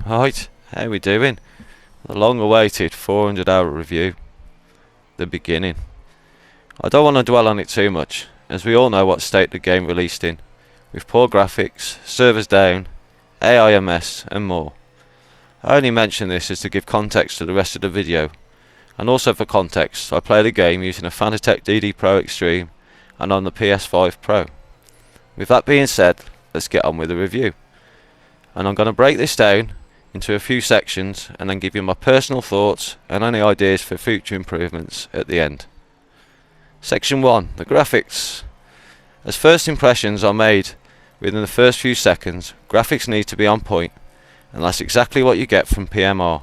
Right, how we doing? The long-awaited 400-hour review. The beginning. I don't want to dwell on it too much, as we all know what state the game released in, with poor graphics, servers down, AIMS and more. I only mention this as to give context to the rest of the video, and also for context, I play the game using a Fanatec DD Pro Extreme and on the PS5 Pro. With that being said, let's get on with the review. And I'm going to break this down into a few sections and then give you my personal thoughts and any ideas for future improvements at the end. Section 1. The graphics. As first impressions are made within the first few seconds, graphics need to be on point, and that's exactly what you get from PMR.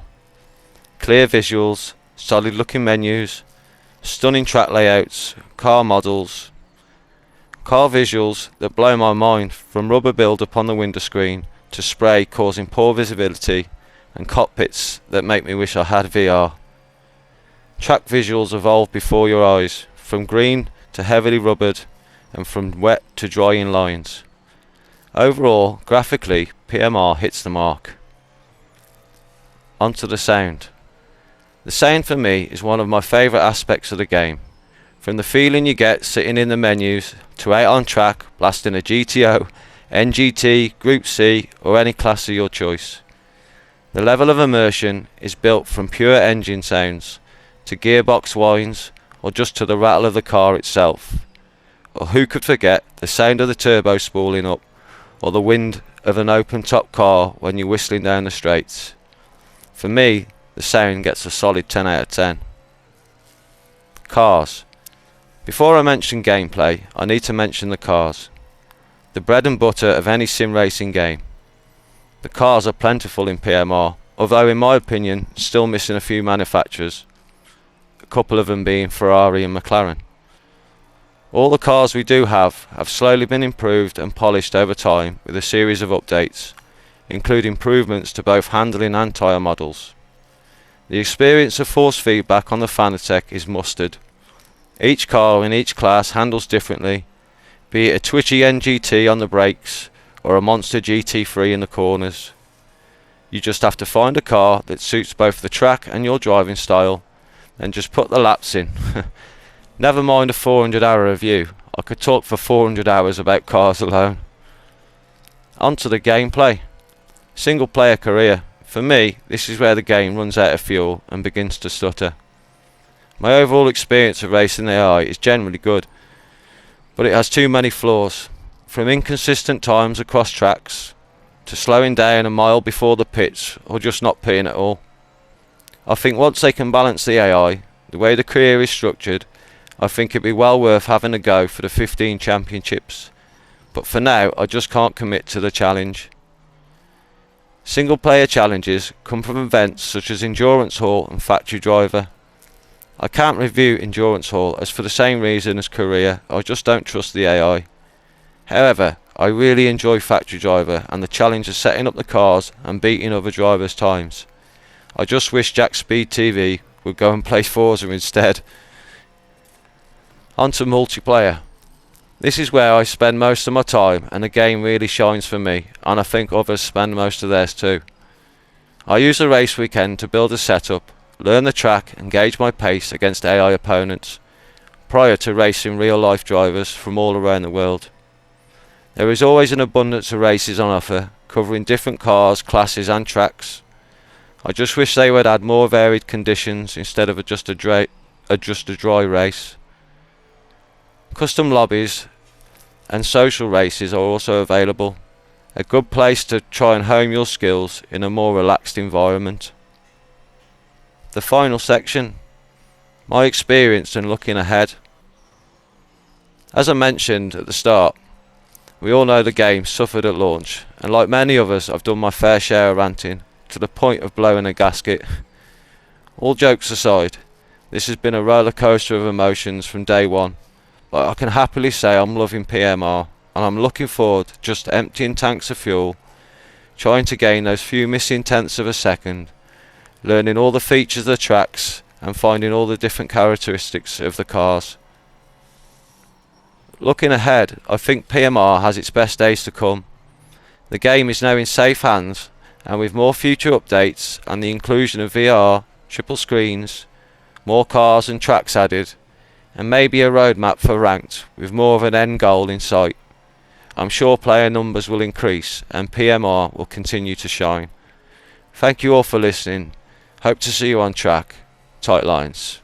Clear visuals, solid looking menus, stunning track layouts, car models, car visuals that blow my mind, from rubber build up on the window screen to spray causing poor visibility, and cockpits that make me wish I had VR. Track visuals evolve before your eyes, from green to heavily rubbered and from wet to dry in lines. Overall, graphically, PMR hits the mark. Onto the sound. The sound for me is one of my favourite aspects of the game. From the feeling you get sitting in the menus to out on track blasting a GTO, NGT, Group C or any class of your choice. The level of immersion is built from pure engine sounds to gearbox whines or just to the rattle of the car itself. Or who could forget the sound of the turbo spooling up or the wind of an open top car when you're whistling down the straights. For me, the sound gets a solid 10 out of 10. Cars. Before I mention gameplay, I need to mention the cars. The bread and butter of any sim racing game. The cars are plentiful in PMR, although in my opinion still missing a few manufacturers, a couple of them being Ferrari and McLaren. All the cars we do have slowly been improved and polished over time with a series of updates, including improvements to both handling and tyre models. The experience of force feedback on the Fanatec is mustard. Each car in each class handles differently, be it a twitchy NGT on the brakes or a monster GT3 in the corners. You just have to find a car that suits both the track and your driving style and just put the laps in. Never mind a 400-hour review, I could talk for 400 hours about cars alone. Onto the gameplay. Single player career. For me, this is where the game runs out of fuel and begins to stutter. My overall experience of racing AI is generally good, but it has too many flaws, from inconsistent times across tracks, to slowing down a mile before the pits, or just not pitting at all. I think once they can balance the AI, the way the career is structured, I think it'd be well worth having a go for the 15 championships, but for now I just can't commit to the challenge. Single player challenges come from events such as Endurance Hall and Factory Driver. I can't review Endurance Hall as for the same reason as Career, I just don't trust the AI. However, I really enjoy Factory Driver and the challenge of setting up the cars and beating other drivers' times. I just wish Jack Speed TV would go and play Forza instead. On to multiplayer. This is where I spend most of my time and the game really shines for me, and I think others spend most of theirs too. I use a race weekend to build a setup, learn the track and gauge my pace against AI opponents, prior to racing real life drivers from all around the world. There is always an abundance of races on offer, covering different cars, classes and tracks. I just wish they would add more varied conditions instead of just a dry race. Custom lobbies and social races are also available, a good place to try and hone your skills in a more relaxed environment. The final section, my experience and looking ahead. As I mentioned at the start, we all know the game suffered at launch, and like many others I've done my fair share of ranting, to the point of blowing a gasket. All jokes aside, this has been a roller coaster of emotions from day one, but I can happily say I'm loving PMR, and I'm looking forward to just emptying tanks of fuel, trying to gain those few missing tenths of a second, learning all the features of the tracks and finding all the different characteristics of the cars. Looking ahead, I think PMR has its best days to come. The game is now in safe hands and with more future updates and the inclusion of VR, triple screens, more cars and tracks added, and maybe a roadmap for ranked with more of an end goal in sight, I'm sure player numbers will increase and PMR will continue to shine. Thank you all for listening. Hope to see you on track. Tight lines.